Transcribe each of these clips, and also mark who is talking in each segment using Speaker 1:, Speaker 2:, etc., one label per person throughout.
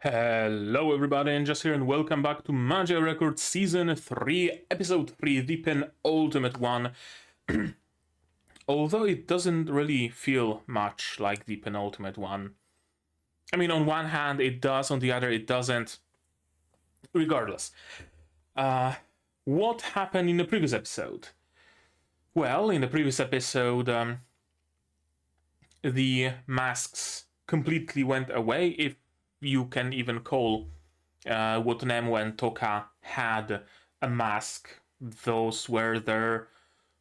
Speaker 1: Hello everybody, and just here and welcome back to Magia Record Season 3, Episode 3, the penultimate one. Although it doesn't really feel much like the penultimate one. I mean, on one hand it does, on the other it doesn't. Regardless. What happened in the previous episode? Well, in the previous episode, the masks completely went away, if you can even call what Nemo and Toka had a mask. Those were their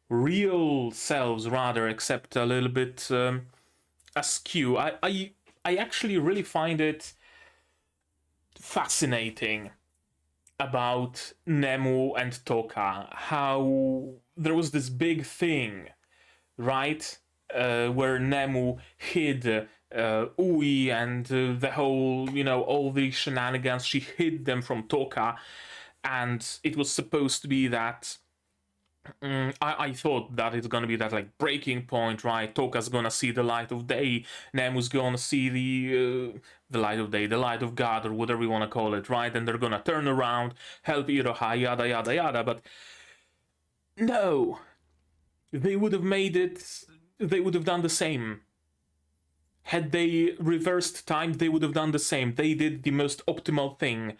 Speaker 1: real selves, rather, except a little bit askew. I actually really find it fascinating about Nemo and Toka, how there was this big thing, right? Where Nemo hid Ui and the whole, all these shenanigans. She hid them from Toka, and it was supposed to be that. I thought that it's gonna be that like breaking point, right? Toka's gonna see the light of day, Nemu's gonna see the light of day, the light of God, or whatever you wanna call it, right? And they're gonna turn around, help Iroha, yada yada yada. But no, they would have made it. They would have done the same. Had they reversed time, they would have done the same. They did the most optimal thing,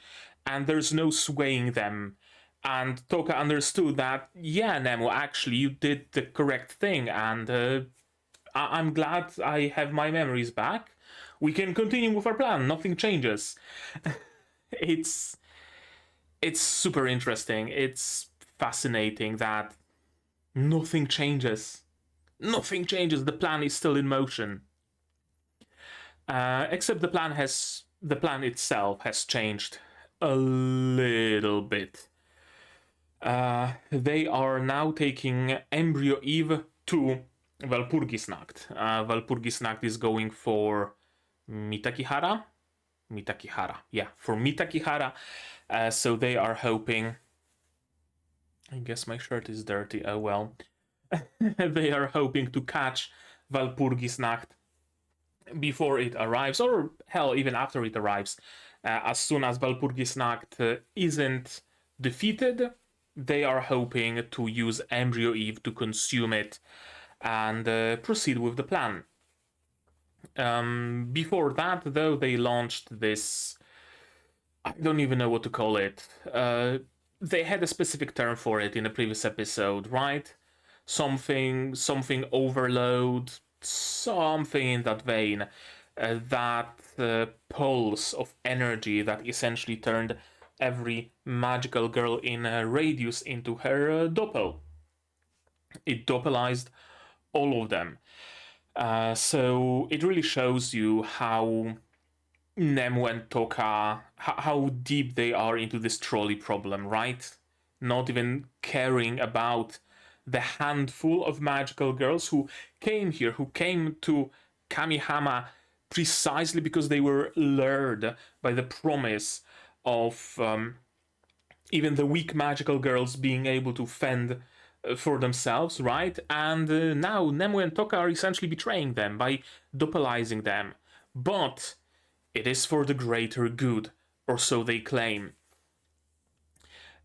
Speaker 1: and there's no swaying them. And Toka understood that, yeah, Nemo, actually, you did the correct thing, and I'm glad I have my memories back. We can continue with our plan. Nothing changes. it's super interesting. It's fascinating that nothing changes. Nothing changes. The plan is still in motion. Except the plan itself has changed a little bit. They are now taking Embryo Eve to Walpurgisnacht. Walpurgisnacht is going for Mitakihara. Yeah, for Mitakihara. So they are hoping. I guess my shirt is dirty. Oh well. They are hoping to catch Walpurgisnacht before it arrives, or hell, even after it arrives. As soon as Walpurgisnacht isn't defeated, they are hoping to use Embryo Eve to consume it and proceed with the plan. Before that, though, they launched this. I don't even know what to call it. They had a specific term for it in the previous episode, right? Something overload, something in that vein. That pulse of energy that essentially turned every magical girl in a radius into her doppel. It doppelized all of them. So it really shows you how Nemo and Toka, how deep they are into this trolley problem, right? Not even caring about the handful of magical girls who came here, who came to Kamihama precisely because they were lured by the promise of even the weak magical girls being able to fend for themselves, right? And now Nemo and Toka are essentially betraying them by doppelizing them. But it is for the greater good, or so they claim.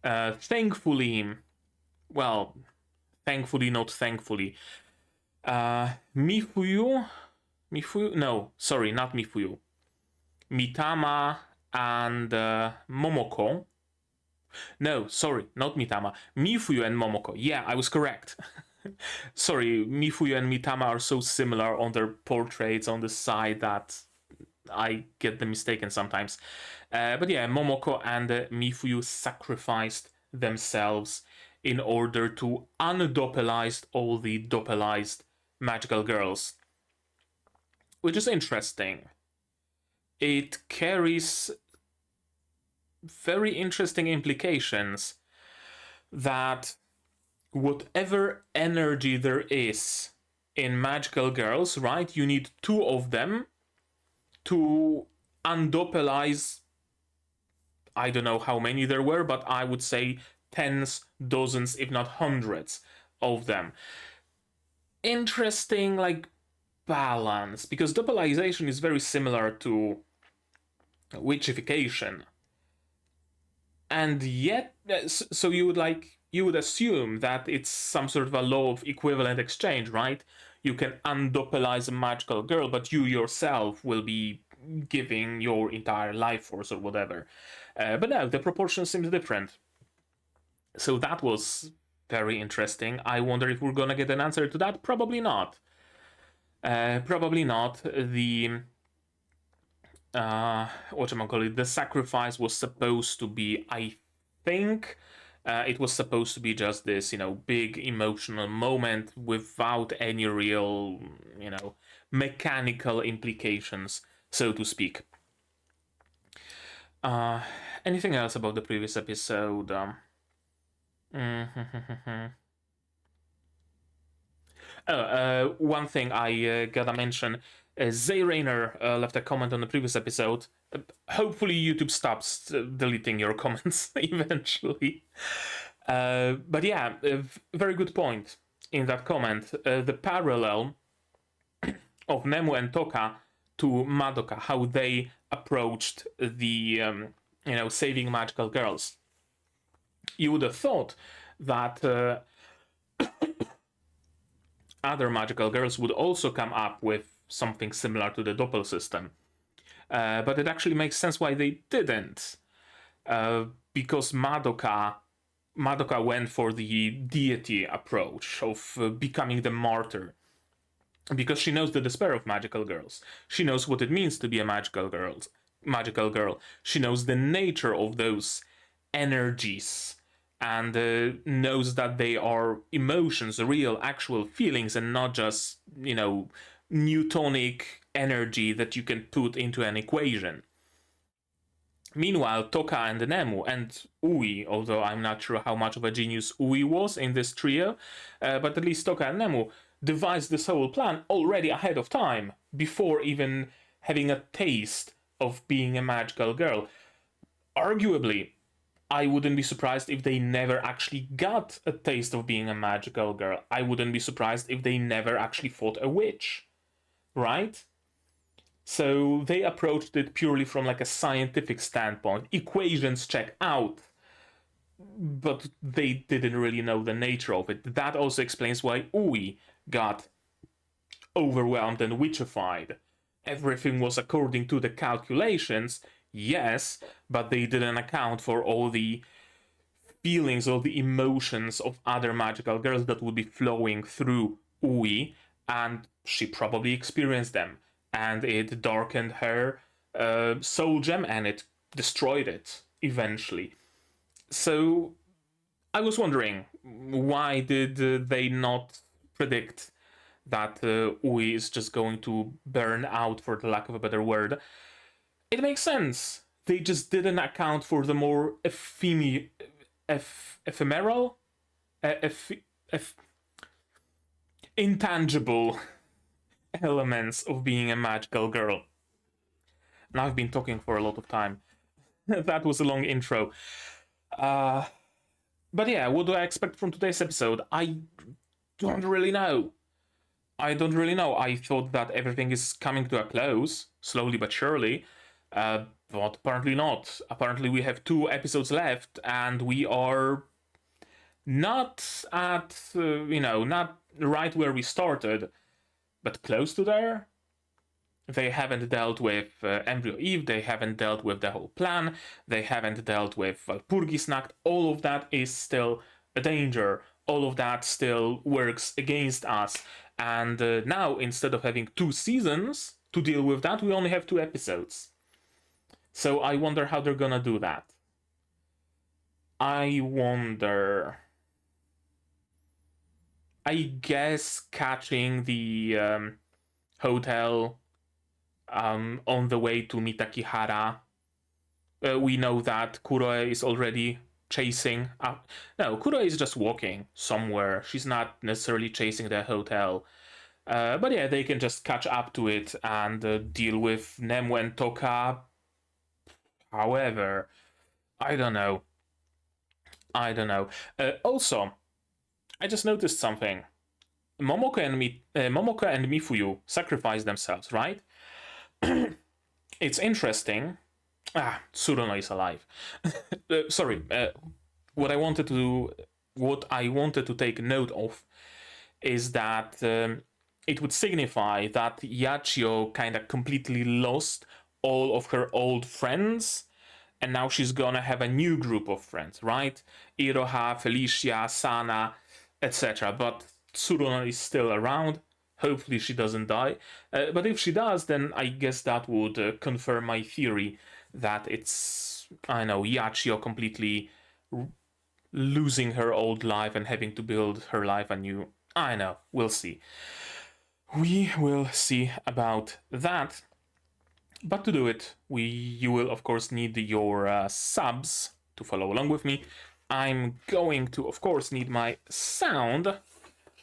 Speaker 1: Thankfully, not thankfully, Mifuyu, no, sorry, not Mifuyu. Mitama and Momoko. No, sorry, not Mitama. Mifuyu and Momoko. Yeah, I was correct. Sorry, Mifuyu and Mitama are so similar on their portraits on the side that I get them mistaken sometimes. But yeah, Momoko and Mifuyu sacrificed themselves in order to undoppelize all the doppelized magical girls. Which is interesting. It carries very interesting implications that whatever energy there is in magical girls, right, you need two of them to undoppelize. I don't know how many there were, but I would say tens, dozens, if not hundreds of them. Interesting, like, balance, because doppelization is very similar to witchification. And yet, so you would assume that it's some sort of a law of equivalent exchange, right? You can undoppelize a magical girl, but you yourself will be giving your entire life force or whatever. But no, the proportion seems different. So that was very interesting. I wonder if we're gonna get an answer to that. Probably not. Probably not. The whatchamacallit, the sacrifice was supposed to be, I think, it was supposed to be just this, big emotional moment without any real, mechanical implications, so to speak. Anything else about the previous episode? One thing I gotta mention. Zay Rayner left a comment on the previous episode. Hopefully YouTube stops deleting your comments eventually. But yeah, very good point in that comment. The parallel of Nemu and Toka to Madoka, how they approached the, saving magical girls. You would have thought that other magical girls would also come up with something similar to the doppel system. But it actually makes sense why they didn't. Because Madoka went for the deity approach of becoming the martyr. Because she knows the despair of magical girls. She knows what it means to be a magical girl. She knows the nature of those energies and knows that they are emotions, real, actual feelings, and not just, Newtonic energy that you can put into an equation. Meanwhile, Toka and Nemu and Ui, although I'm not sure how much of a genius Ui was in this trio, but at least Toka and Nemu devised this whole plan already ahead of time, before even having a taste of being a magical girl. Arguably, I wouldn't be surprised if they never actually got a taste of being a magical girl. I wouldn't be surprised if they never actually fought a witch. Right? So they approached it purely from like a scientific standpoint. Equations check out. But they didn't really know the nature of it. That also explains why Ui got overwhelmed and witchified. Everything was according to the calculations, yes, but they didn't account for all the feelings, all the emotions of other magical girls that would be flowing through Ui, and she probably experienced them, and it darkened her soul gem, and it destroyed it eventually. So I was wondering, why did they not predict that Ui is just going to burn out, for the lack of a better word? It makes sense. They just didn't account for the more ephemeral, intangible elements of being a magical girl. Now I've been talking for a lot of time. That was a long intro. But yeah, what do I expect from today's episode? I don't really know. I thought that everything is coming to a close, slowly but surely. But apparently not. Apparently we have 2 episodes left, and we are not at, not right where we started, but close to there. They haven't dealt with Embryo Eve, they haven't dealt with the whole plan, they haven't dealt with Walpurgisnacht. All of that is still a danger. All of that still works against us. And now, instead of having 2 seasons to deal with that, we only have 2 episodes. So I wonder how they're gonna do that. I wonder... I guess catching the hotel on the way to Mitakihara. We know that Kuroe is already chasing... no, Kuroe is just walking somewhere. She's not necessarily chasing the hotel. But yeah, they can just catch up to it and deal with Nemu and Toka. However, I don't know. Also, I just noticed something. Momoka and Mifuyu sacrificed themselves, right? It's interesting Tsuruno is alive. Sorry. What I wanted to take note of is that it would signify that Yachiyo kind of completely lost all of her old friends, and now she's gonna have a new group of friends, right? Iroha, Felicia, Sana, etc. But Tsuruno is still around. Hopefully she doesn't die. But if she does, then I guess that would confirm my theory that it's, I know, Yachiyo completely losing her old life and having to build her life anew. I know, we'll see. We will see about that. But to do it, you will of course need your subs to follow along with me. I'm going to of course need my sound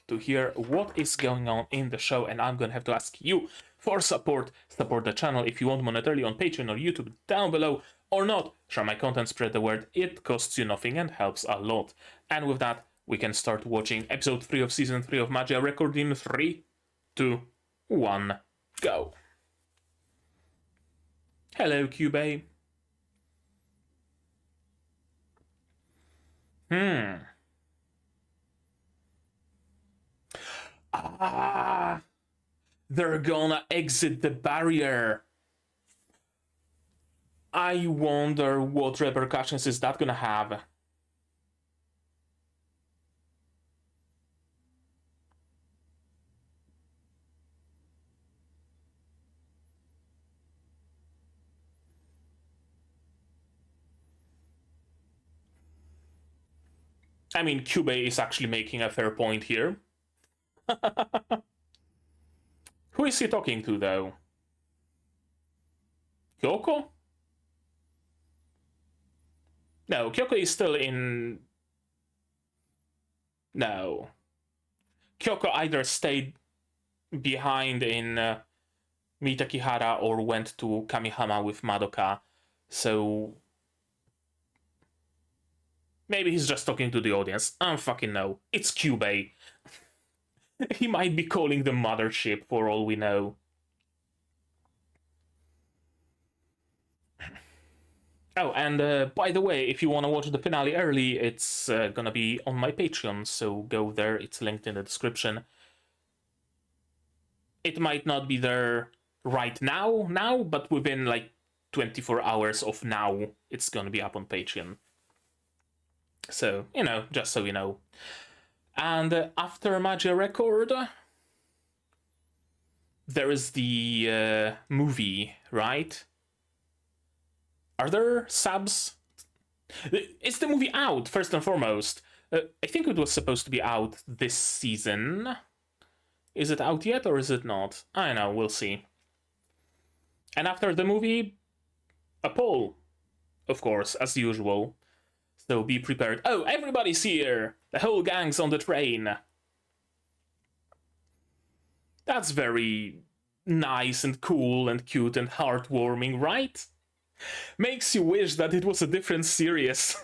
Speaker 1: to hear what is going on in the show, and I'm gonna have to ask you for support. Support the channel if you want monetarily on Patreon or YouTube down below, or not. Share my content, spread the word. It costs you nothing and helps a lot. And with that, we can start watching episode 3 of season 3 of Magia Record in 3, 2, 1, go. Hello, Kyuubey. They're gonna exit the barrier. I wonder what repercussions is that gonna have. I mean, Kyuubey is actually making a fair point here. Who is he talking to, though? Kyoko? No, Kyoko is still in... No. Kyoko either stayed behind in Mitakihara or went to Kamihama with Madoka, so... Maybe he's just talking to the audience. I don't fucking know. It's Kyuubey. He might be calling the mothership for all we know. Oh, and by the way, if you want to watch the finale early, it's gonna be on my Patreon, so go there. It's linked in the description. It might not be there right now, but within like 24 hours of now, it's gonna be up on Patreon. So, you know, just so you know. And after Magia Record, there is the movie, right? Are there subs? Is the movie out, first and foremost? I think it was supposed to be out this season. Is it out yet, or is it not? I don't know, we'll see. And after the movie, a poll, of course, as usual. So be prepared. Oh, everybody's here! The whole gang's on the train. That's very nice and cool and cute and heartwarming, right? Makes you wish that it was a different series.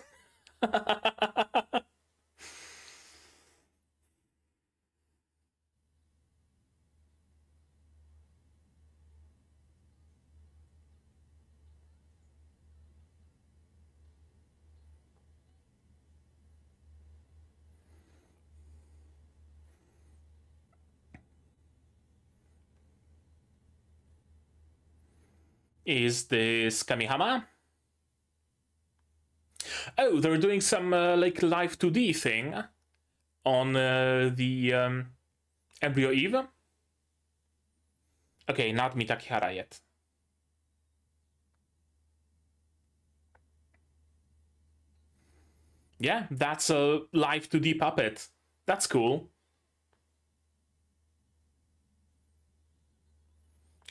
Speaker 1: Is this Kamihama? Oh, they're doing some like live 2D thing on the Embryo Eve. Okay, not Mitakihara yet. Yeah, that's a live 2D puppet. That's cool.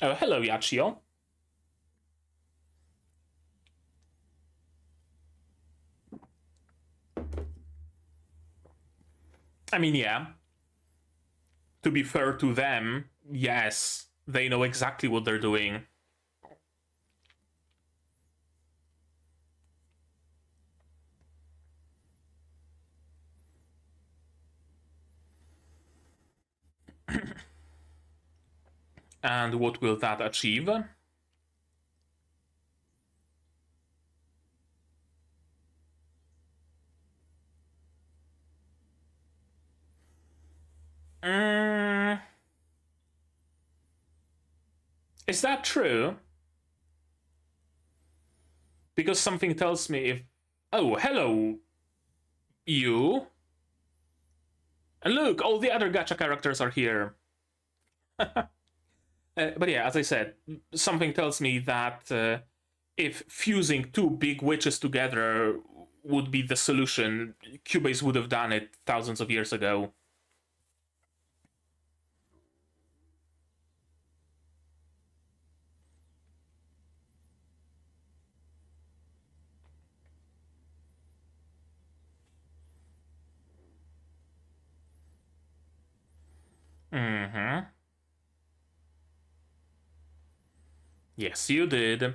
Speaker 1: Oh, hello, Yachiyo. I mean, yeah. To be fair to them, yes, they know exactly what they're doing. And what will that achieve? Mm, is that true? Because something tells me if... Oh, hello, you. And look, all the other gacha characters are here. But yeah, as I said, something tells me that if fusing two big witches together would be the solution, Kyuubey would have done it thousands of years ago. Mm-hmm. Yes, you did.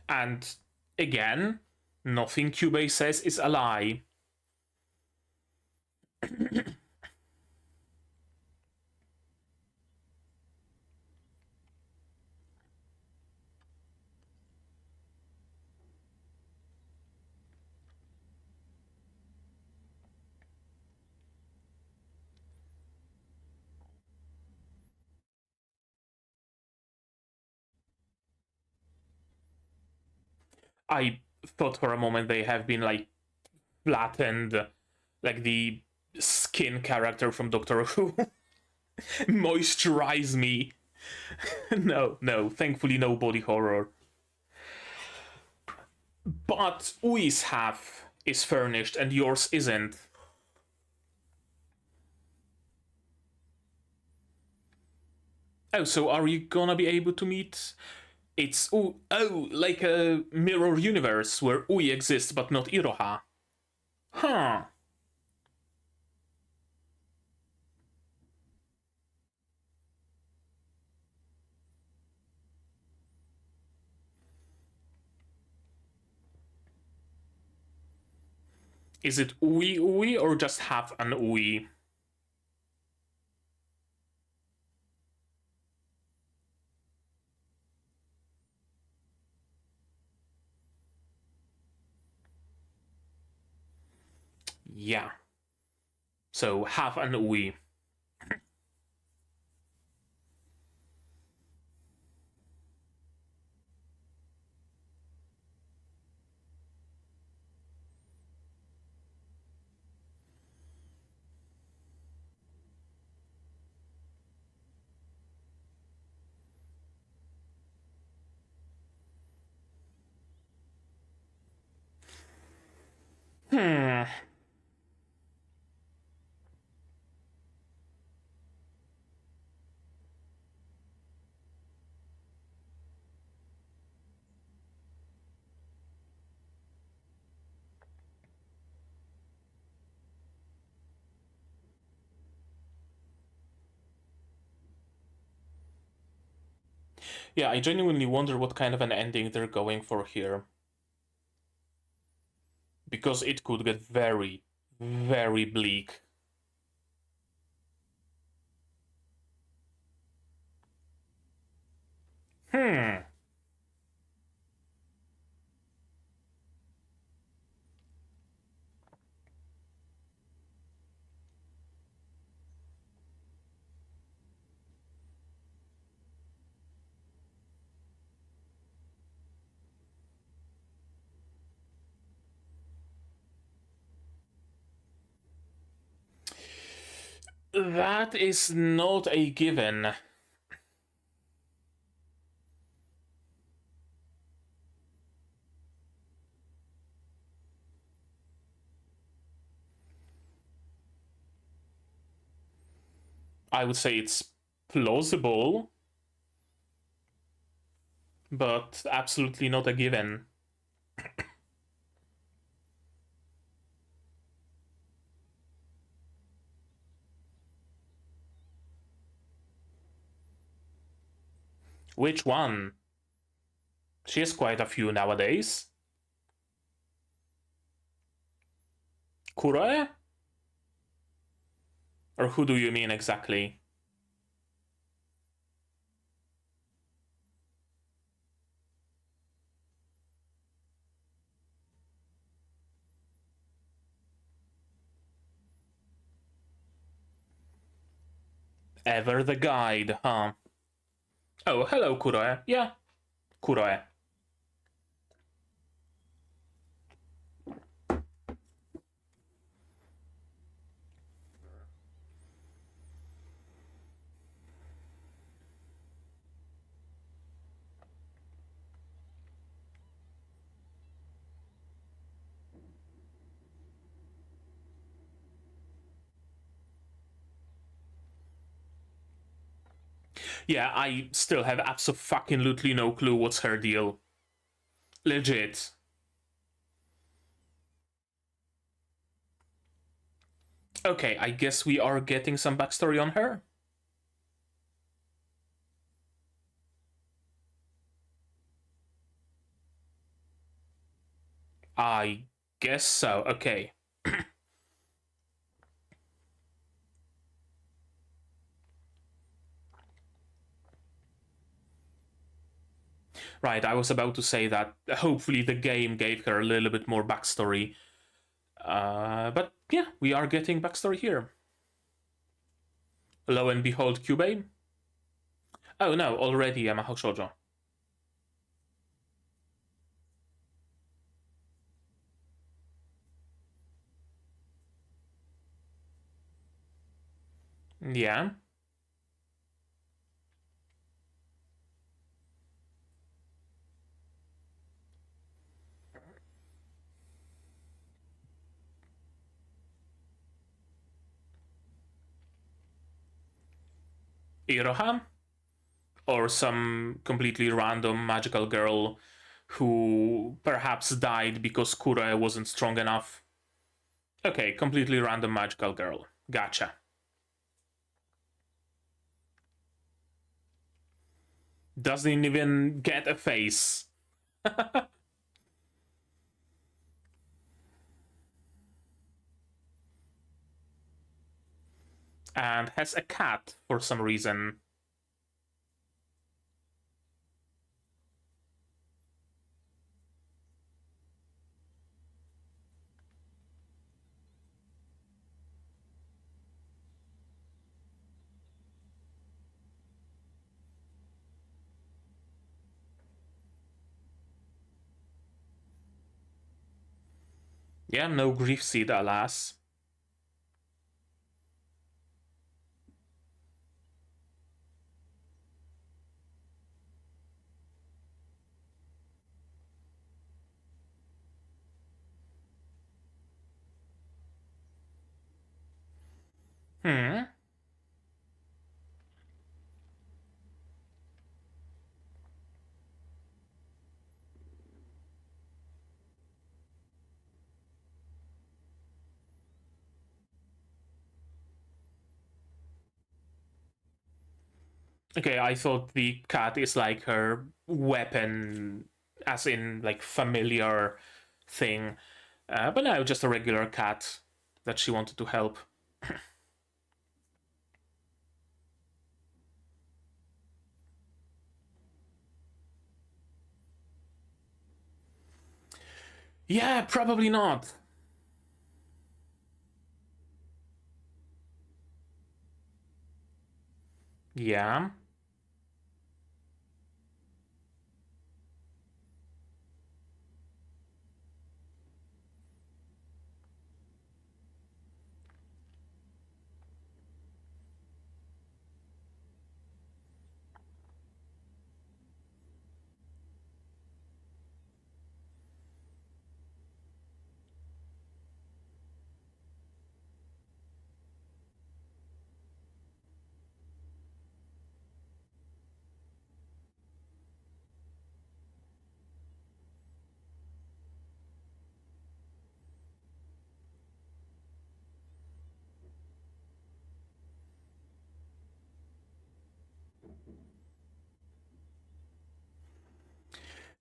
Speaker 1: And again, nothing Kyuubey says is a lie. I thought for a moment they have been like flattened, like the skin character from Doctor Who. Moisturize me. No, thankfully no body horror. But Ui's half is furnished and yours isn't. Oh, so are you gonna be able to meet? It's like a mirror universe where Ui exists but not Iroha. Huh. Is it Ui or just half an Ui? Yeah. So half an Ui. Hmm. Yeah, I genuinely wonder what kind of an ending they're going for here. Because it could get very, very bleak. Hmm. That is not a given. I would say it's plausible, but absolutely not a given. Which one? She has quite a few nowadays. Kuroe? Or who do you mean exactly? Ever the guide, huh? Oh, hello, Kuroe. Yeah, Kuroe. Yeah, I still have absolutely no clue what's her deal. Legit. Okay, I guess we are getting some backstory on her. I guess so. Okay. Right, I was about to say that hopefully the game gave her a little bit more backstory. But yeah, we are getting backstory here. Lo and behold, Kyuubey. Oh no, already a Mahou Shoujo. Yeah. Iroha? Or some completely random magical girl who perhaps died because Kure wasn't strong enough. Okay, completely random magical girl. Gotcha. Doesn't even get a face. And has a cat for some reason. Yeah, no grief seed, alas. Hmm. Okay, I thought the cat is like her weapon, as in like familiar thing. But no, just a regular cat that she wanted to help. Yeah, probably not. Yeah.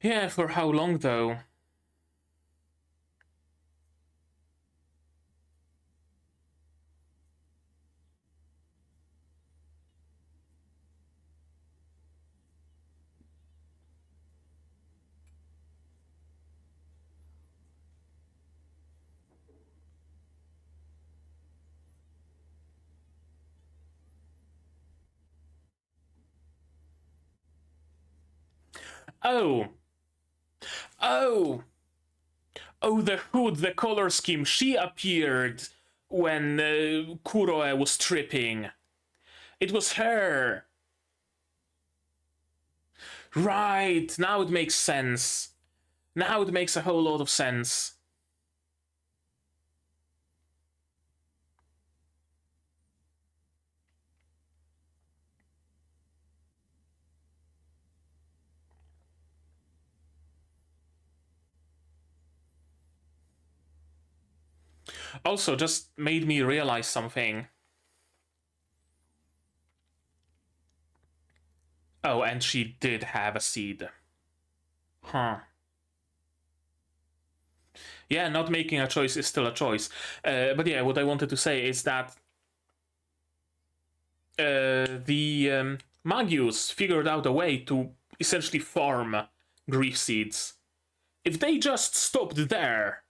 Speaker 1: Yeah, for how long though? Oh, oh, oh, the hood, the color scheme. She appeared when Kuroe was tripping. It was her. Right, now it makes sense. Now it makes a whole lot of sense. Also, just made me realize something. Oh, and she did have a seed. Huh. Yeah, not making a choice is still a choice. But yeah, what I wanted to say is that the Magius figured out a way to essentially farm grief seeds. If they just stopped there,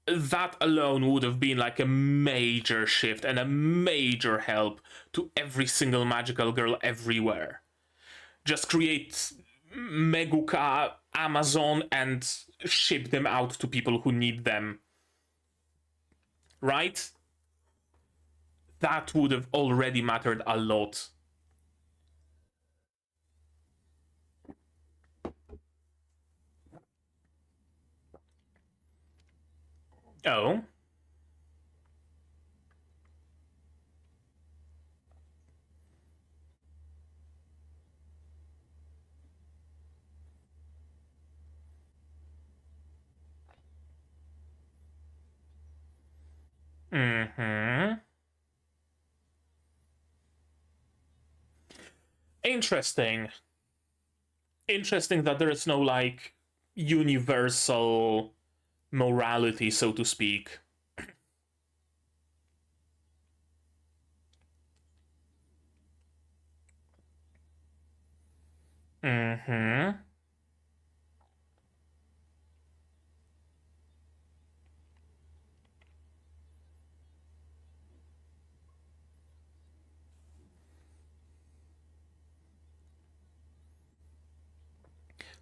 Speaker 1: that alone would have been like a major shift and a major help to every single magical girl everywhere. Just create Meguka, Amazon, and ship them out to people who need them. Right? That would have already mattered a lot. Oh. Mm-hmm. Interesting. Interesting that there is no like universal morality, so to speak. Mm-hmm.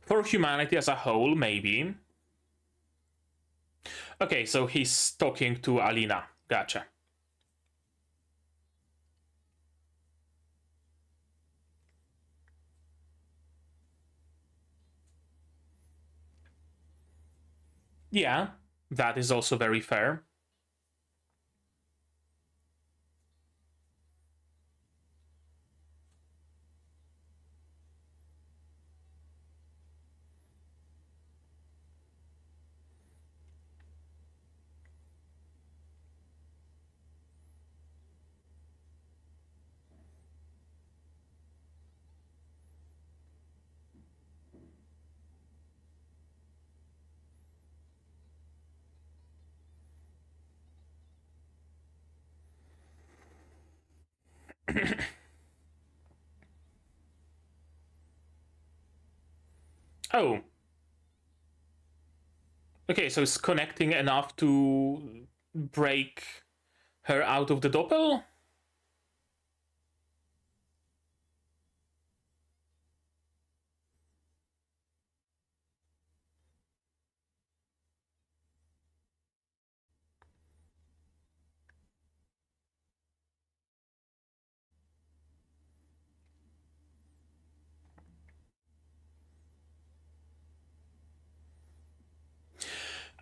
Speaker 1: For humanity as a whole, maybe. Okay, so he's talking to Alina. Gotcha. Yeah, that is also very fair. Oh, okay, so it's connecting enough to break her out of the doppel?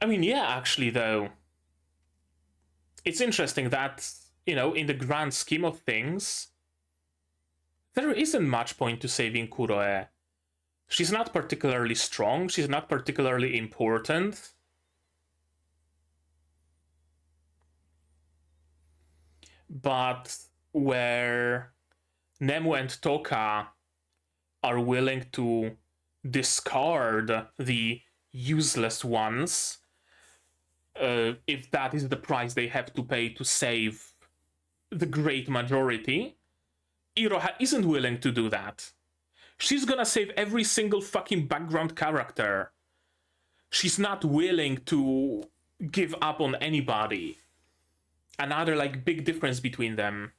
Speaker 1: I mean, yeah, actually, though. It's interesting that, in the grand scheme of things, there isn't much point to saving Kuroe. She's not particularly strong, she's not particularly important. But where Nemu and Toka are willing to discard the useless ones if that is the price they have to pay to save the great majority. Iroha isn't willing to do that. She's gonna save every single fucking background character. She's not willing to give up on anybody. Another like big difference between them.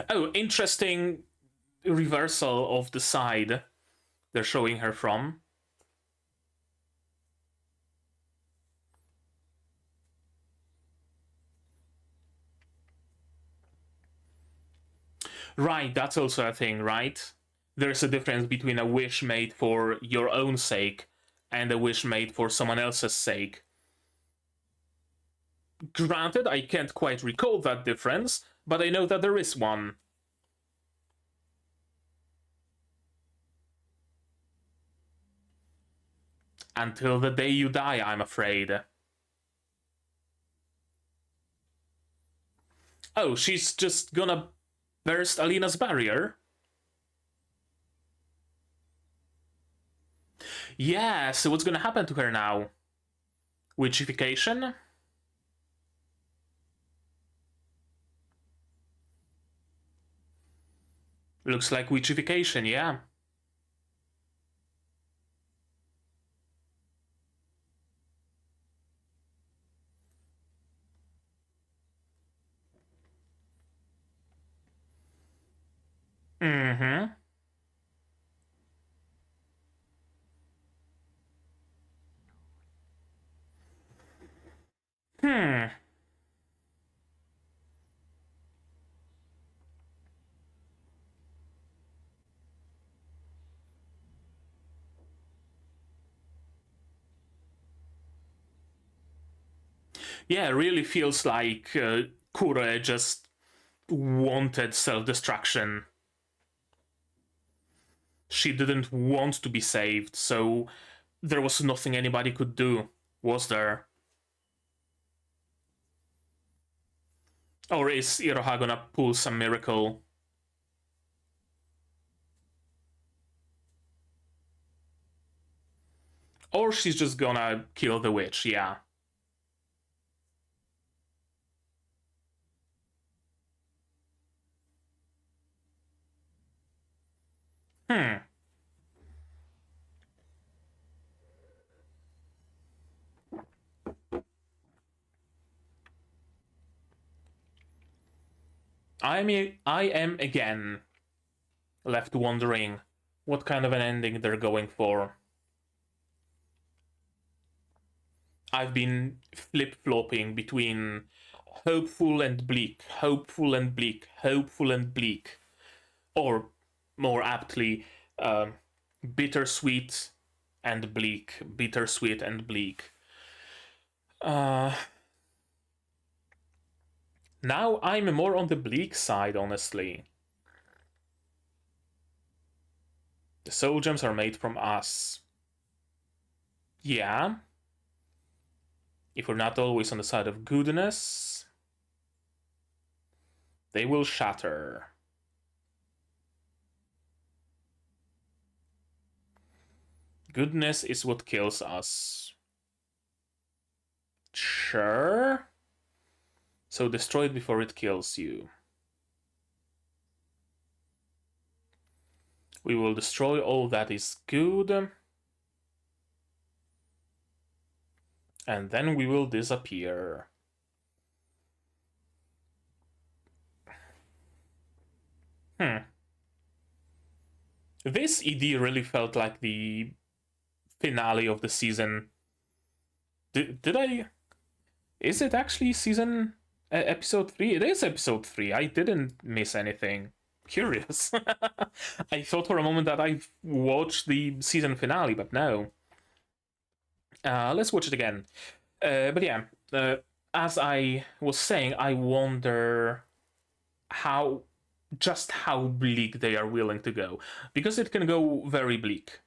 Speaker 1: Oh, interesting reversal of the side they're showing her from. Right, that's also a thing, right? There's a difference between a wish made for your own sake and a wish made for someone else's sake. Granted, I can't quite recall that difference, but I know that there is one. Until the day you die, I'm afraid. Oh, she's just gonna burst Alina's barrier? Yeah, so what's gonna happen to her now? Witchification? Looks like witchification, yeah. Mm-hmm. Hmm. Yeah, it really feels like Kure just wanted self-destruction. She didn't want to be saved, so there was nothing anybody could do, was there? Or is Iroha gonna pull some miracle? Or she's just gonna kill the witch, yeah. Hmm. I am again left wondering what kind of an ending they're going for. I've been flip-flopping between hopeful and bleak, hopeful and bleak, hopeful and bleak. Or more aptly, bittersweet and bleak, bittersweet and bleak. Now I'm more on the bleak side, honestly. The soul gems are made from us. Yeah. If we're not always on the side of goodness, they will shatter. Goodness is what kills us. Sure. So destroy it before it kills you. We will destroy all that is good. And then we will disappear. This ED really felt like the finale of the season. Did I? Is it actually season episode 3? It is episode 3. I didn't miss anything. Curious. I thought for a moment that I watched the season finale, but no. Let's watch it again. But yeah, as I was saying, I wonder just how bleak they are willing to go, because it can go very bleak.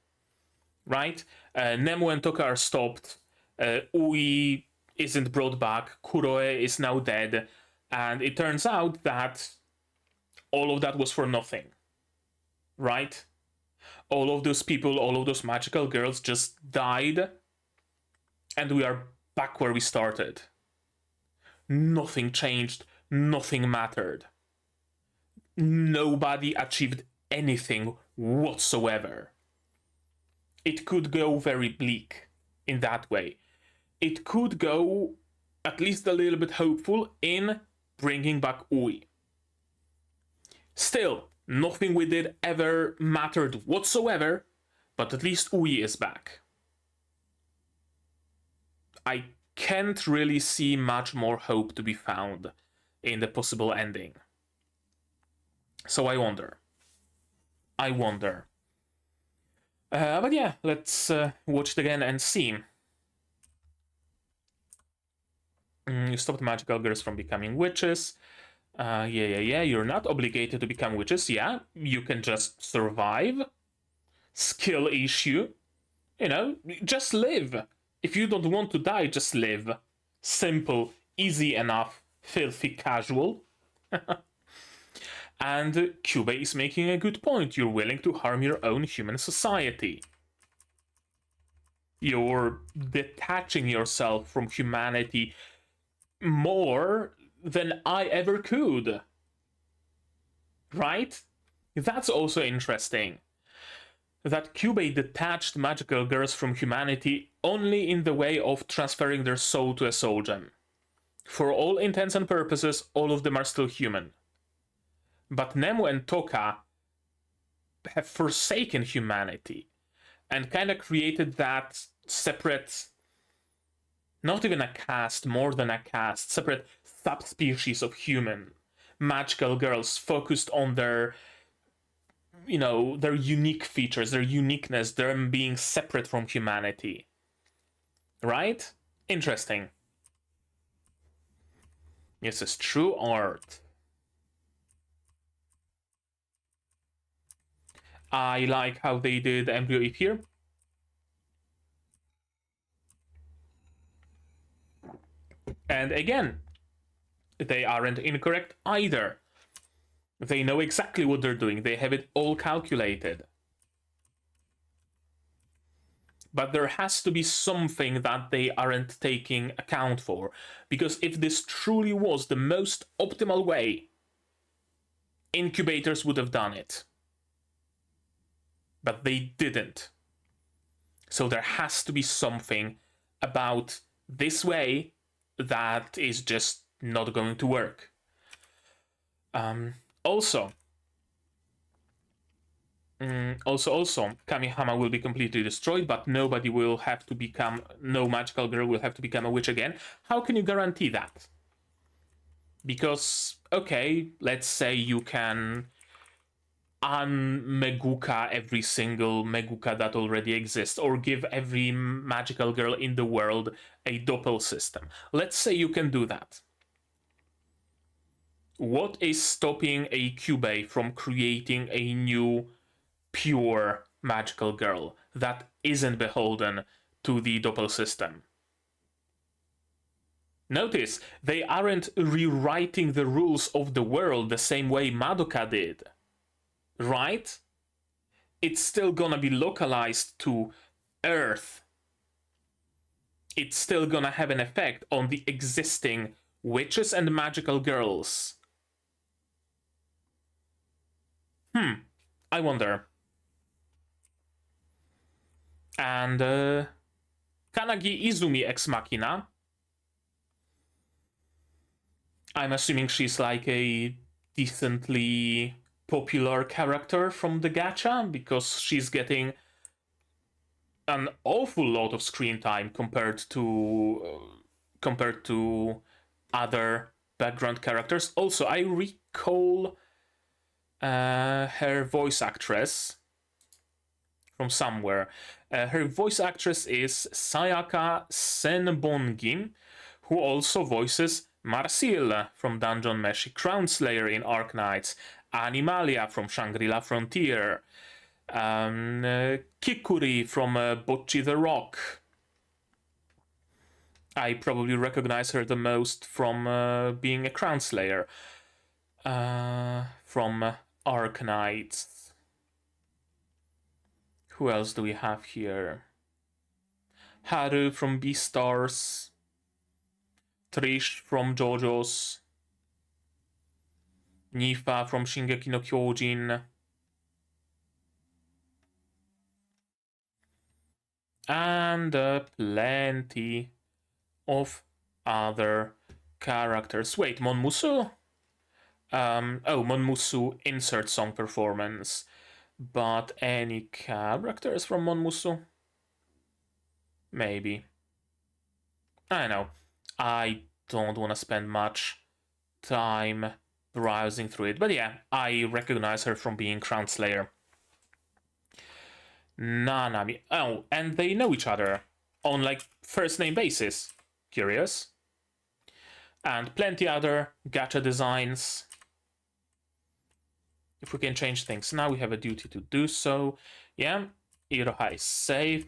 Speaker 1: right? Nemu and Toka are stopped. Ui isn't brought back. Kuroe is now dead. And it turns out that all of that was for nothing, right? All of those people, all of those magical girls just died. And we are back where we started. Nothing changed. Nothing mattered. Nobody achieved anything whatsoever. It could go very bleak in that way. It could go at least a little bit hopeful in bringing back Ui. Still, nothing we did ever mattered whatsoever, but at least Ui is back. I can't really see much more hope to be found in the possible ending. So I wonder. But yeah, let's watch it again and see. You stopped magical girls from becoming witches. Yeah. You're not obligated to become witches. Yeah, you can just survive. Skill issue. You know, just live. If you don't want to die, just live. Simple, easy enough, filthy casual. And Kyuubey is making a good point. You're willing to harm your own human society. You're detaching yourself from humanity more than I ever could. Right? That's also interesting. That Kyuubey detached magical girls from humanity only in the way of transferring their soul to a soul gem. For all intents and purposes, all of them are still human. But Nemu and Toka have forsaken humanity and kind of created that separate, not even a caste, more than a caste, separate subspecies of human magical girls focused on their, you know, their unique features, their uniqueness, them being separate from humanity. Right? Interesting. Yes, it's true art. I like how they did Embryo Eve here. And again, they aren't incorrect either. They know exactly what they're doing. They have it all calculated. But there has to be something that they aren't taking account for. Because if this truly was the most optimal way, incubators would have done it. But they didn't. So there has to be something about this way that is just not going to work. Also, Kamihama will be completely destroyed, but nobody will have to become, no magical girl will have to become a witch again. How can you guarantee that? Because, okay, let's say you can un-Meguka every single Meguka that already exists, or give every magical girl in the world a doppel system. Let's say you can do that. What is stopping a Kyuubey from creating a new pure magical girl that isn't beholden to the doppel system? Notice, they aren't rewriting the rules of the world the same way Madoka did. Right? It's still gonna be localized to Earth. It's still gonna have an effect on the existing witches and magical girls. I wonder. And Kanagi Izumi ex machina. I'm assuming she's like a decently popular character from the gacha, because she's getting an awful lot of screen time compared to other background characters. Also, I recall her voice actress from somewhere. Her voice actress is Sayaka Senbongi, who also voices Marcille from Dungeon Meshi Crown Slayer in Arc Knights, Animalia from Shangri-La Frontier, Kikuri from Bocchi the Rock. I probably recognize her the most from being a Crown Slayer. From Arknights. Who else do we have here? Haru from Beastars. Trish from JoJo's. Nifa from Shingeki no Kyojin. And plenty of other characters. Wait, Monmusu? Oh, Monmusu insert song performance. But any characters from Monmusu? Maybe. I know. I don't want to spend much time browsing through it. But yeah, I recognize her from being Crown Slayer. Nanami. Oh, and they know each other on like first name basis. Curious. And plenty other gacha designs. If we can change things now, we have a duty to do so. Yeah, Iroha is safe.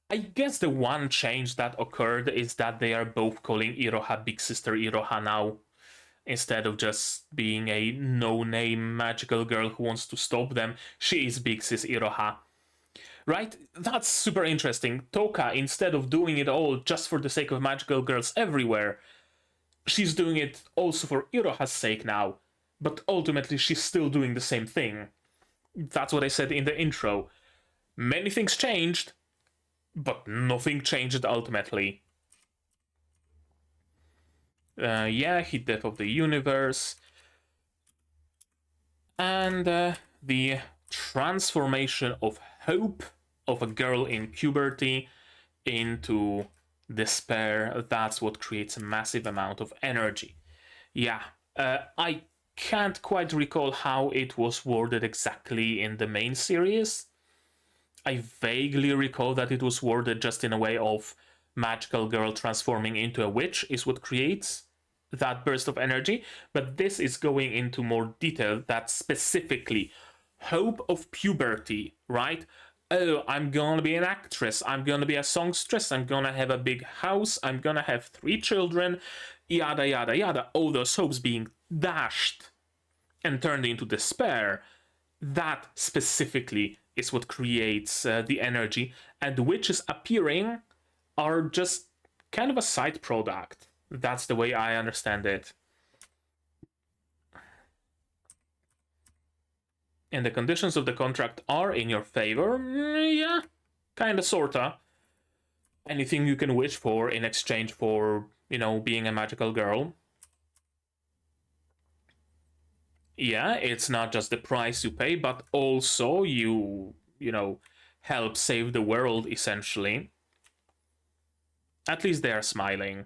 Speaker 1: I guess the one change that occurred is that they are both calling Iroha Big Sister Iroha now, instead of just being a no-name magical girl who wants to stop them. She is Big Sis Iroha. Right? That's super interesting. Toka, instead of doing it all just for the sake of magical girls everywhere, she's doing it also for Iroha's sake now. But ultimately, she's still doing the same thing. That's what I said in the intro. Many things changed, but nothing changed ultimately. Yeah, Hit Death of the Universe. And the transformation of hope of a girl in puberty into despair. That's what creates a massive amount of energy. Yeah, I can't quite recall how it was worded exactly in the main series. I vaguely recall that it was worded just in a way of magical girl transforming into a witch is what creates that burst of energy, but this is going into more detail that specifically hope of puberty, right? Oh, I'm gonna be an actress, I'm gonna be a songstress, I'm gonna have a big house, I'm gonna have 3 children, yada yada yada. All those hopes being dashed and turned into despair. That specifically is what creates the energy, and the witches appearing are just kind of a side product. That's the way I understand it. And the conditions of the contract are in your favor. Yeah, kinda, sorta. Anything you can wish for in exchange for, you know, being a magical girl. Yeah, it's not just the price you pay, but also you know, help save the world, essentially. At least they are smiling.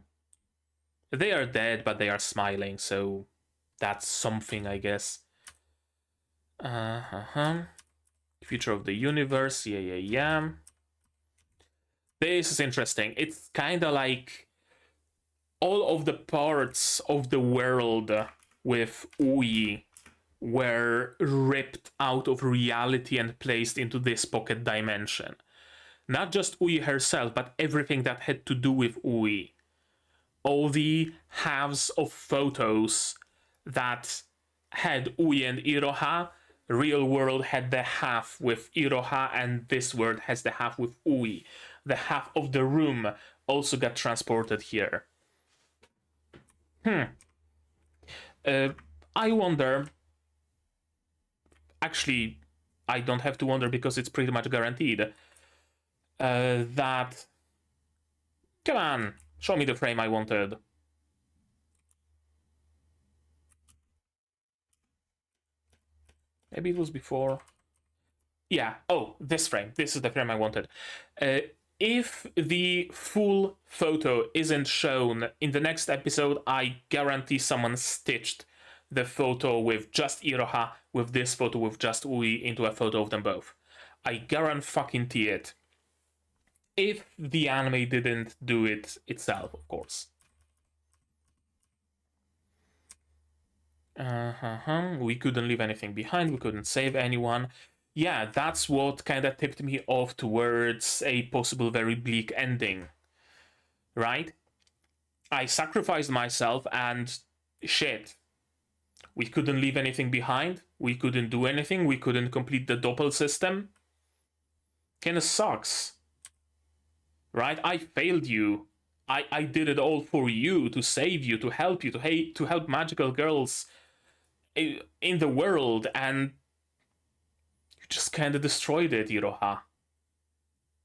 Speaker 1: They are dead, but they are smiling, so that's something, I guess. Future of the universe, yeah. This is interesting. It's kind of like all of the parts of the world with Ui were ripped out of reality and placed into this pocket dimension. Not just Ui herself, but everything that had to do with Ui. All the halves of photos that had Ui and Iroha, real world had the half with Iroha, and this world has the half with Ui. The half of the room also got transported here. I wonder. Actually, I don't have to wonder because it's pretty much guaranteed. That. Come on, show me the frame I wanted. Maybe it was before. Yeah, oh, this frame. This is the frame I wanted. If the full photo isn't shown in the next episode, I guarantee someone stitched the photo with just Iroha with this photo with just Ui into a photo of them both. I guarantee it. If the anime didn't do it itself, of course. We couldn't leave anything behind. We couldn't save anyone. yeah, that's what kind of tipped me off towards a possible very bleak ending, right? I sacrificed myself and shit. We couldn't leave anything behind. We couldn't do anything. We couldn't complete the doppel system. Kinda sucks, right? I failed you. I did it all for you, to save you, to help you, to help magical girls in the world, and you just kind of destroyed it, Iroha.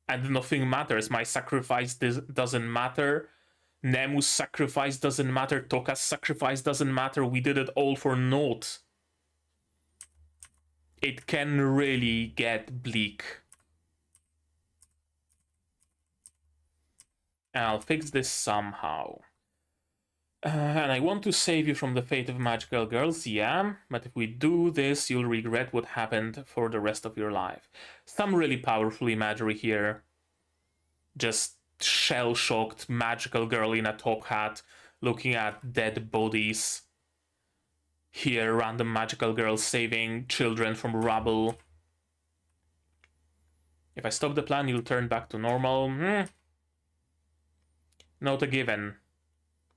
Speaker 1: And nothing matters. My sacrifice doesn't matter. Nemu's sacrifice doesn't matter. Toka's sacrifice doesn't matter. We did it all for naught. It can really get bleak. I'll fix this somehow. And I want to save you from the fate of magical girls, yeah, but if we do this, you'll regret what happened for the rest of your life. Some really powerful imagery here. Just shell-shocked magical girl in a top hat looking at dead bodies. Here, random magical girl saving children from rubble. If I stop the plan, you'll turn back to normal. Not a given.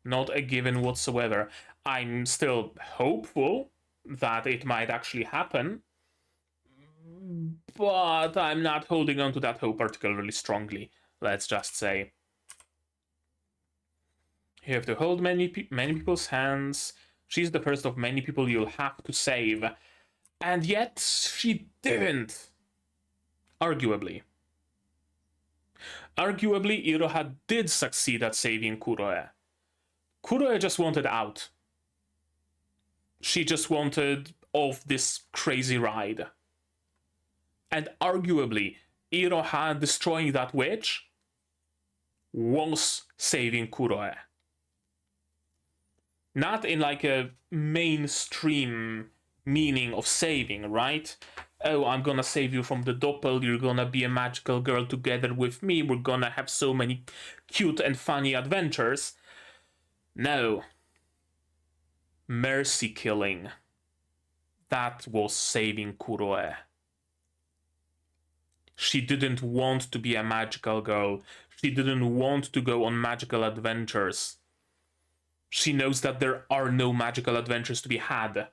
Speaker 1: Not a given whatsoever. I'm still hopeful that it might actually happen, but I'm not holding on to that hope particularly strongly, let's just say. You have to hold many people's hands. She's the first of many people you'll have to save. And yet, she didn't. Arguably. Arguably, Iroha did succeed at saving Kuroe. Kuroe just wanted out. She just wanted off this crazy ride. And arguably, Iroha destroying that witch was saving Kuroe. Not in like a mainstream meaning of saving, right? Oh, I'm gonna save you from the doppel, you're gonna be a magical girl together with me, we're gonna have so many cute and funny adventures. No. Mercy killing. That was saving Kuroe. She didn't want to be a magical girl. She didn't want to go on magical adventures. She knows that there are no magical adventures to be had.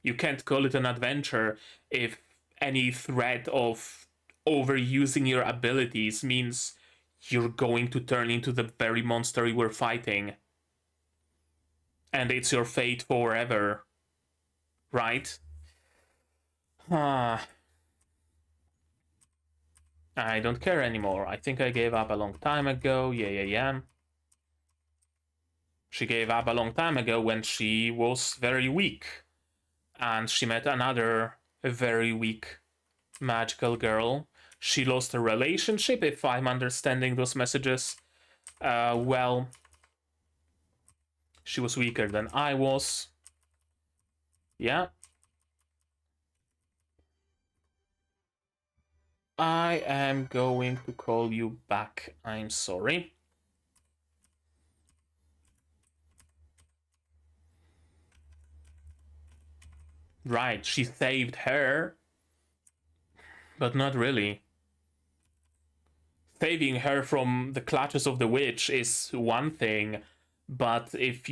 Speaker 1: You can't call it an adventure if any threat of overusing your abilities means you're going to turn into the very monster you were fighting. And it's your fate forever. Right? I don't care anymore. I think I gave up a long time ago. Yeah. She gave up a long time ago when she was very weak. And she met another very weak magical girl. She lost a relationship, if I'm understanding those messages. Well, she was weaker than I was. Yeah. I am going to call you back. I'm sorry. Right, she saved her, but not really. Saving her from the clutches of the witch is one thing, but if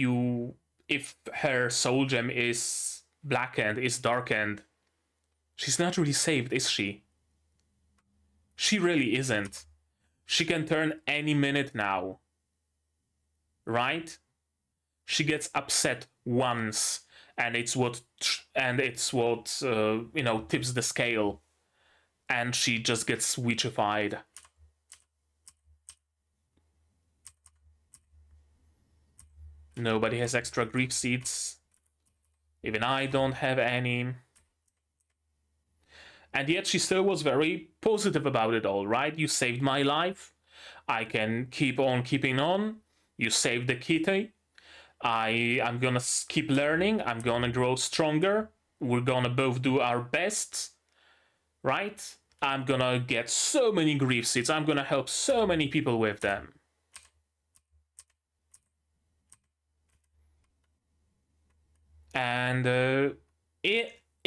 Speaker 1: her soul gem is blackened, is darkened, she's not really saved, is she? She really isn't. She can turn any minute now. Right? She gets upset once, and it's what tips the scale, and she just gets witchified. Nobody has extra grief seeds. Even I don't have any. And yet she still was very positive about it all, right? You saved my life. I can keep on keeping on. You saved the kitty. I'm gonna keep learning. I'm gonna grow stronger. We're gonna both do our best, right? I'm gonna get so many grief seeds. I'm gonna help so many people with them. And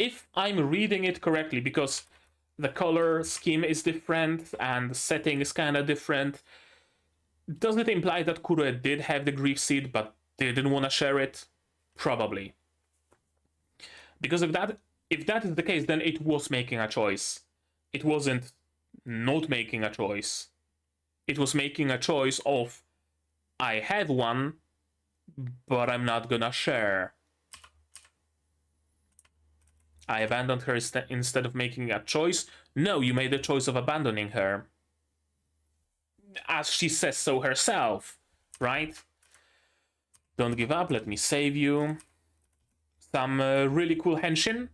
Speaker 1: if I'm reading it correctly, because the color scheme is different and the setting is kind of different, does it imply that Kuroe did have the grief seed but didn't want to share it? Probably. Because if that is the case, then it was making a choice. It wasn't not making a choice. It was making a choice of, I have one, but I'm not gonna share. I abandoned her instead of making a choice. No, you made the choice of abandoning her. As she says so herself, right? Don't give up, let me save you. Some really cool henshin.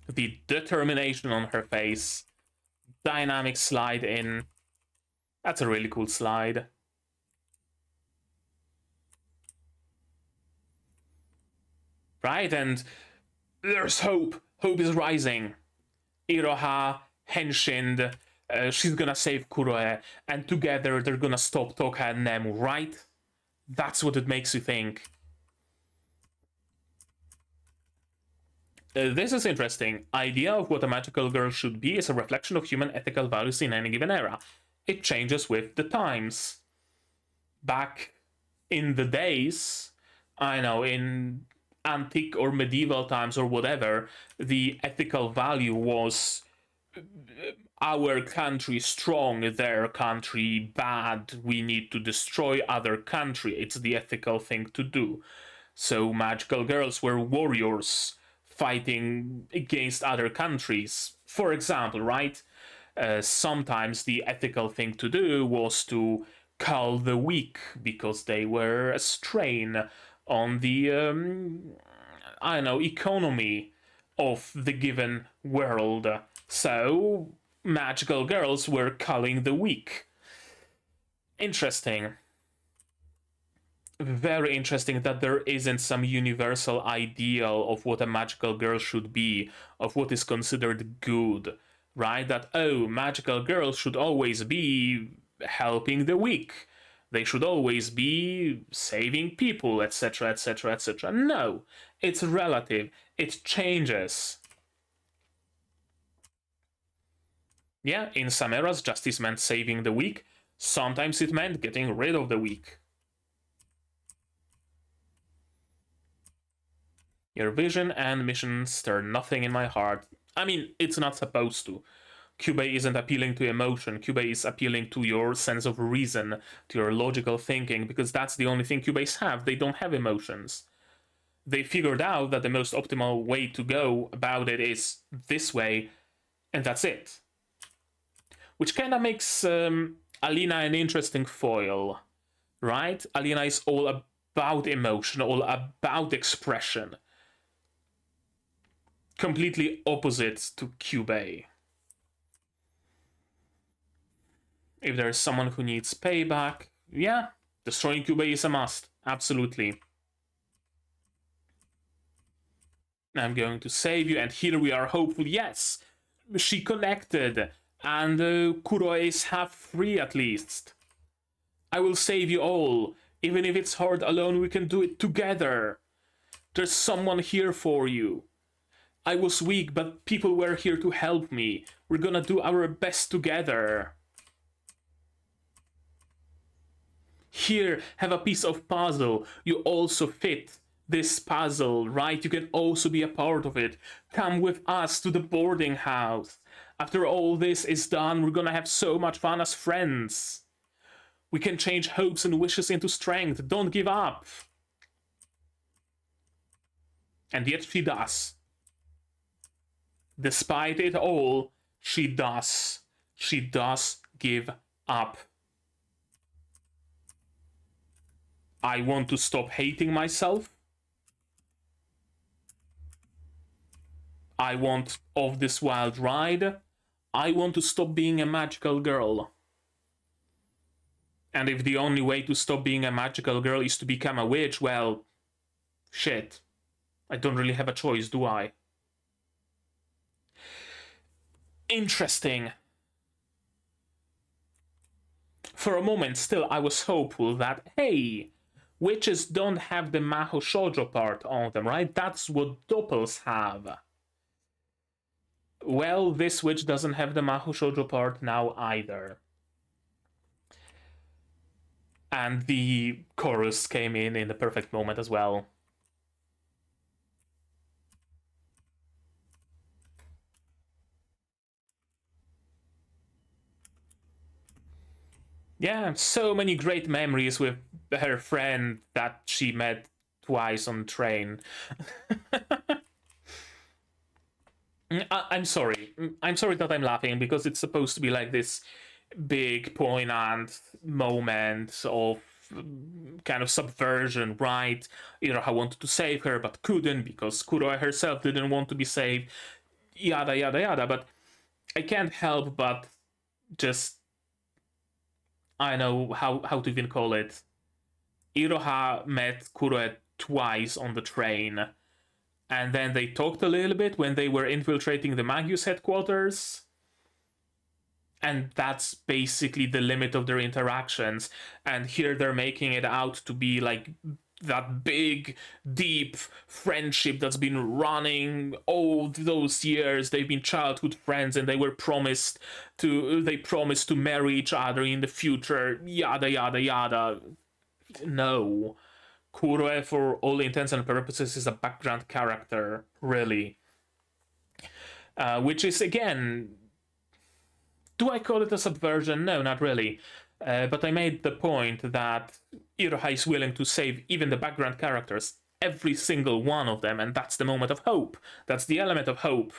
Speaker 1: The determination on her face. Dynamic slide in. That's a really cool slide. Right, and there's hope. Hope is rising. Iroha, Henshin, she's gonna save Kuroe, and together they're gonna stop Toka and Nemu, right? That's what it makes you think. This is interesting. Idea of what a magical girl should be is a reflection of human ethical values in any given era. It changes with the times. Back in the days, I know, in antique or medieval times or whatever, the ethical value was our country strong, their country bad, we need to destroy other country. It's the ethical thing to do. So magical girls were warriors fighting against other countries. For example, right? Sometimes the ethical thing to do was to cull the weak because they were a strain on the I don't know, economy of the given world. So magical girls were culling the weak. Interesting. Very interesting that there isn't some universal ideal of what a magical girl should be, of what is considered good, right? That, oh, magical girls should always be helping the weak. They should always be saving people, etc., etc., etc. No, it's relative. It changes. Yeah, in some eras, justice meant saving the weak. Sometimes it meant getting rid of the weak. Your vision and mission stir nothing in my heart. I mean, it's not supposed to. Kyuubey isn't appealing to emotion. Kyuubey is appealing to your sense of reason, to your logical thinking, because that's the only thing Kyuubeys have. They don't have emotions. They figured out that the most optimal way to go about it is this way, and that's it. Which kind of makes Alina an interesting foil, right? Alina is all about emotion, all about expression. Completely opposite to Kyuubey. If there's someone who needs payback, yeah, destroying Kyuubey is a must. Absolutely. I'm going to save you, and here we are hopeful. Yes, she connected, and Kuroe is half free at least. I will save you all. Even if it's hard alone, we can do it together. There's someone here for you. I was weak, but people were here to help me. We're gonna do our best together. Here, have a piece of puzzle. You also fit this puzzle, right? You can also be a part of it. Come with us to the boarding house. After all this is done, we're gonna have so much fun as friends. We can change hopes and wishes into strength. Don't give up. And yet she does. Despite it all, she does. She does give up. I want to stop hating myself. I want off this wild ride. I want to stop being a magical girl. And if the only way to stop being a magical girl is to become a witch, well, shit. I don't really have a choice, do I? Interesting. For a moment, still, I was hopeful that, hey, witches don't have the Mahou Shoujo part on them, right? That's what doppels have. Well, this witch doesn't have the Mahou Shoujo part now either. And the chorus came in the perfect moment as well. Yeah, so many great memories with her friend that she met twice on train. I'm sorry. I'm sorry that I'm laughing because it's supposed to be like this big, poignant moment of kind of subversion, right? Iroha wanted to save her but couldn't because Kuroe herself didn't want to be saved. Yada, yada, yada. But I can't help but just, I know how to even call it. Iroha met Kuroe twice on the train, and then they talked a little bit when they were infiltrating the Magius headquarters. And that's basically the limit of their interactions. And here they're making it out to be like that big, deep friendship that's been running all those years. They've been childhood friends, and they promised to marry each other in the future. Yada yada yada. No, Kuroe, for all intents and purposes, is a background character, really. Which is, again, do I call it a subversion? No, not really. But I made the point that Iroha is willing to save even the background characters, every single one of them, and that's the moment of hope. That's the element of hope.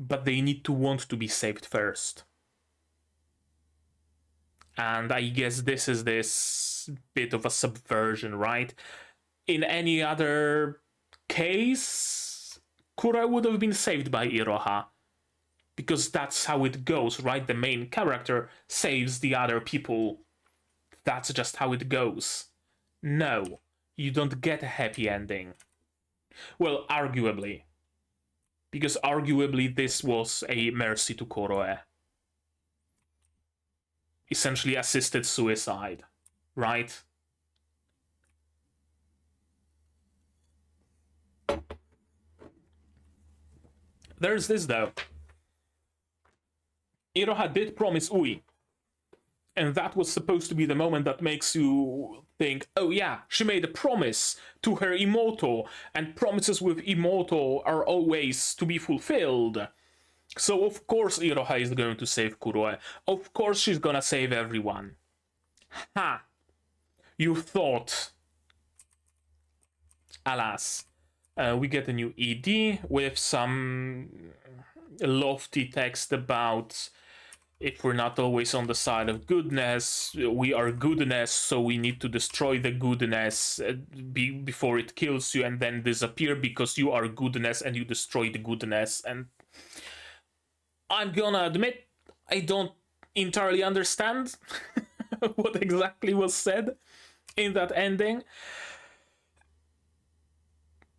Speaker 1: But they need to want to be saved first. And I guess this is this bit of a subversion, right? In any other case, Kura would have been saved by Iroha. Because that's how it goes, right? The main character saves the other people. That's just how it goes. No, you don't get a happy ending. Well, arguably. Because arguably this was a mercy to Koroe. Essentially assisted suicide, right? There's this though. Iroha did promise Ui. And that was supposed to be the moment that makes you think, oh yeah, she made a promise to her Imoto, and promises with Imoto are always to be fulfilled. So of course Iroha is going to save Kuroe. Of course she's gonna save everyone. Ha! You thought. Alas. We get a new ED with some lofty text about if we're not always on the side of goodness, we are goodness, so we need to destroy the goodness before it kills you and then disappear because you are goodness and you destroy the goodness. And I'm gonna admit, I don't entirely understand what exactly was said in that ending.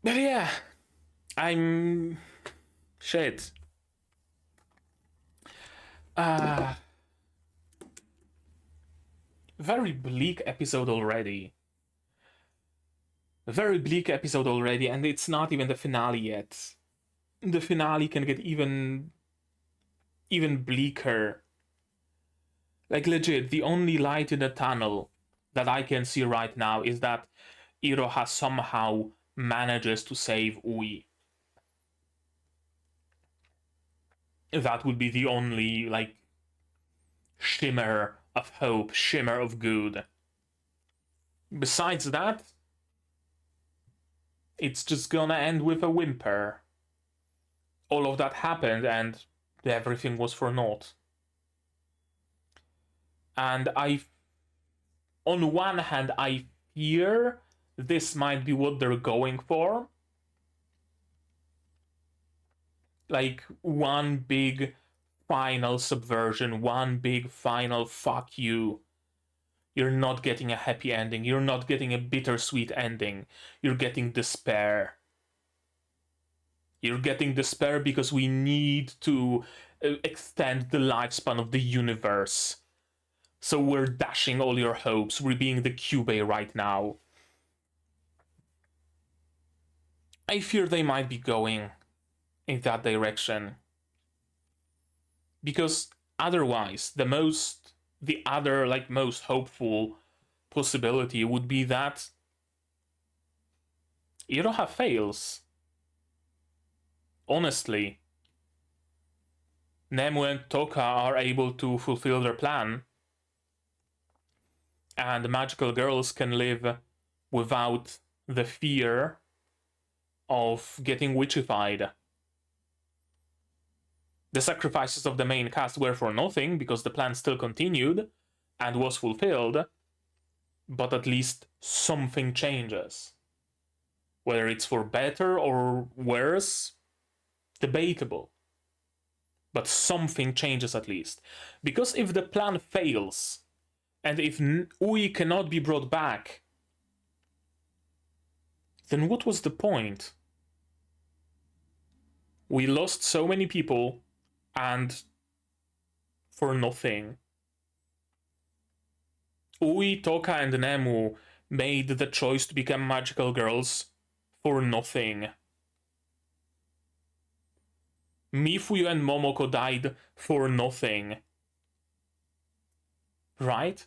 Speaker 1: But yeah, I'm... shit. Very bleak episode already. Very bleak episode already, and it's not even the finale yet. The finale can get even bleaker. Like legit, the only light in the tunnel that I can see right now is that Iroha somehow manages to save Ui. That would be the only, like, shimmer of hope, shimmer of good. Besides that, it's just gonna end with a whimper. All of that happened and everything was for naught. And on one hand, I fear this might be what they're going for. Like, one big final subversion, one big final fuck you. You're not getting a happy ending. You're not getting a bittersweet ending. You're getting despair. You're getting despair because we need to extend the lifespan of the universe. So we're dashing all your hopes. We're being the Kyuubey right now. I fear they might be going in that direction. Because otherwise, the other, like, most hopeful possibility would be that Iroha fails. Honestly. Nemu and Toka are able to fulfill their plan, and magical girls can live without the fear of getting witchified. The sacrifices of the main cast were for nothing because the plan still continued and was fulfilled, but at least something changes. Whether it's for better or worse, debatable. But something changes at least. Because if the plan fails, and if Ui cannot be brought back, then what was the point? We lost so many people, and for nothing. Ui, Toka, and Nemu made the choice to become magical girls for nothing. Mifuyu and Momoko died for nothing. Right?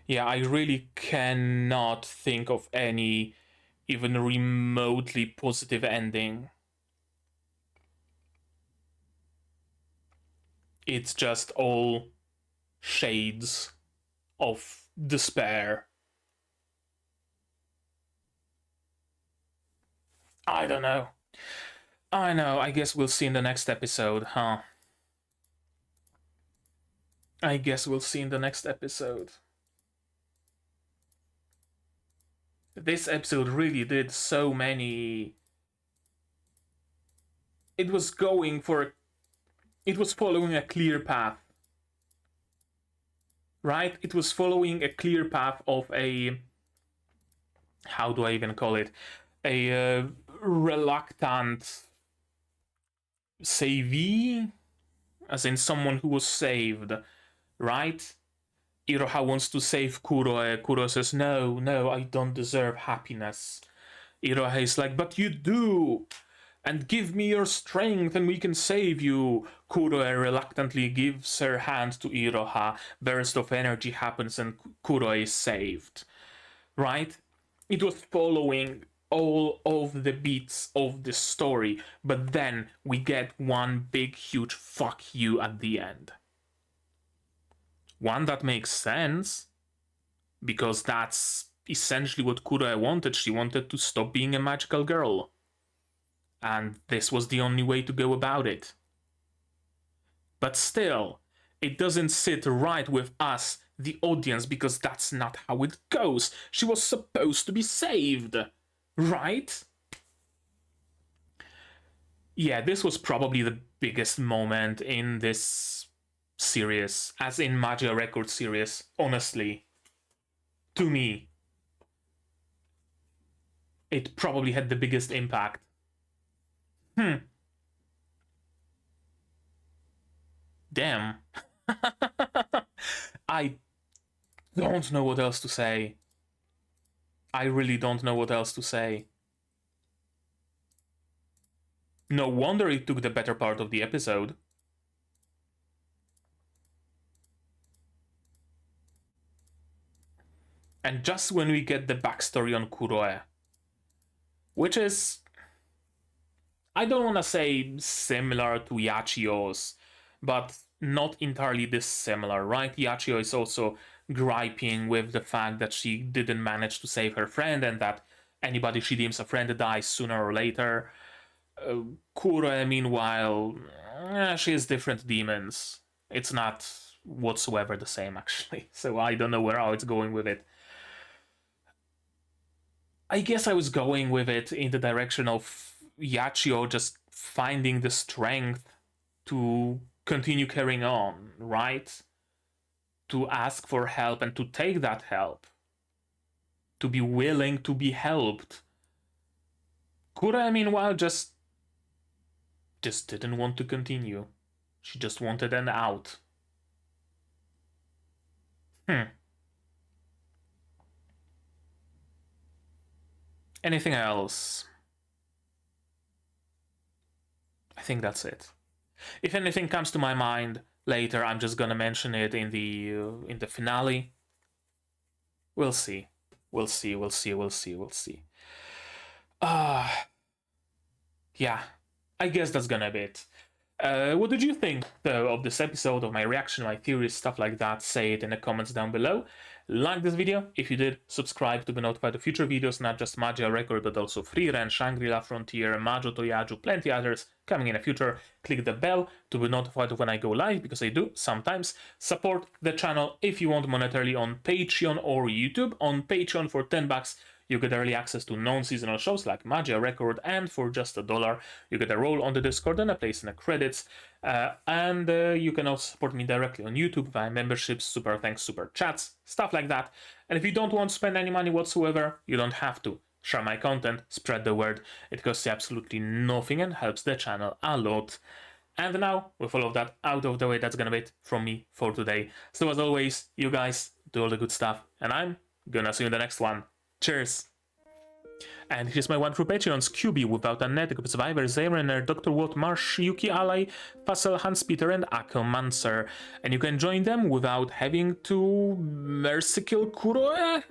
Speaker 1: Yeah, I really cannot think of any even remotely positive ending. It's just all shades of despair. I don't know. I know, I guess we'll see in the next episode, huh? I guess we'll see in the next episode. This episode really did so many. It was going for. It was following a clear path. Right? It was following a clear path of a. How do I even call it? A reluctant savee? As in someone who was saved, right? Iroha wants to save Kuroe. Kuroe says, no, no, I don't deserve happiness. Iroha is like, but you do! And give me your strength and we can save you. Kuroe reluctantly gives her hand to Iroha. Burst of energy happens and Kuroe is saved. Right? It was following all of the beats of the story, but then we get one big huge fuck you at the end. One that makes sense, because that's essentially what Kuroe wanted. She wanted to stop being a magical girl. And this was the only way to go about it. But still, it doesn't sit right with us, the audience, because that's not how it goes. She was supposed to be saved, right? Yeah, this was probably the biggest moment in this series, as in Magia Record series, honestly. To me. It probably had the biggest impact. Damn. I don't know what else to say. I really don't know what else to say. No wonder it took the better part of the episode. And just when we get the backstory on Kuroe, which is, I don't want to say similar to Yachiyo's, but not entirely dissimilar, right? Yachiyo is also griping with the fact that she didn't manage to save her friend and that anybody she deems a friend dies sooner or later. Kuroe, meanwhile, she has different demons. It's not whatsoever the same, actually. So I don't know how it's going with it. I guess I was going with it in the direction of Yachiyo just finding the strength to continue carrying on, right? to ask for help and to take that help, to be willing to be helped. Kura, meanwhile, just didn't want to continue. She just wanted an out. Anything else? I think that's it. If anything comes to my mind later, I'm just gonna mention it in the finale. We'll see. We'll see. Yeah, I guess that's gonna be it. What did you think, though, of this episode, of my reaction, my theories, stuff like that? Say it in the comments down below. Like this video if you did, subscribe to be notified of future videos, not just Magia Record, but also Free Ren, Shangri-La Frontier, Majo Toyaju, plenty others coming in the future. Click the bell to be notified of when I go live, because I do sometimes. Support the channel if you want monetarily on Patreon or YouTube. On Patreon for $10, you get early access to non-seasonal shows like Magia Record, and for just $1, you get a role on the Discord and a place in the credits. And you can also support me directly on YouTube via memberships, super thanks, super chats, stuff like that. And if you don't want to spend any money whatsoever, you don't have to. Share my content, spread the word. It costs you absolutely nothing and helps the channel a lot. And now, with all of that out of the way, that's gonna be it from me for today. So as always, you guys do all the good stuff, and I'm gonna see you in the next one. Cheers! And here's my one through Patreons: Kyuubey, Without a Net, Survivor, Zayrener, Dr. Watt, Marsh, Yuki Ally, Fassel, Hans Peter, and Akelmancer. And you can join them without having to mercy kill Kuroe?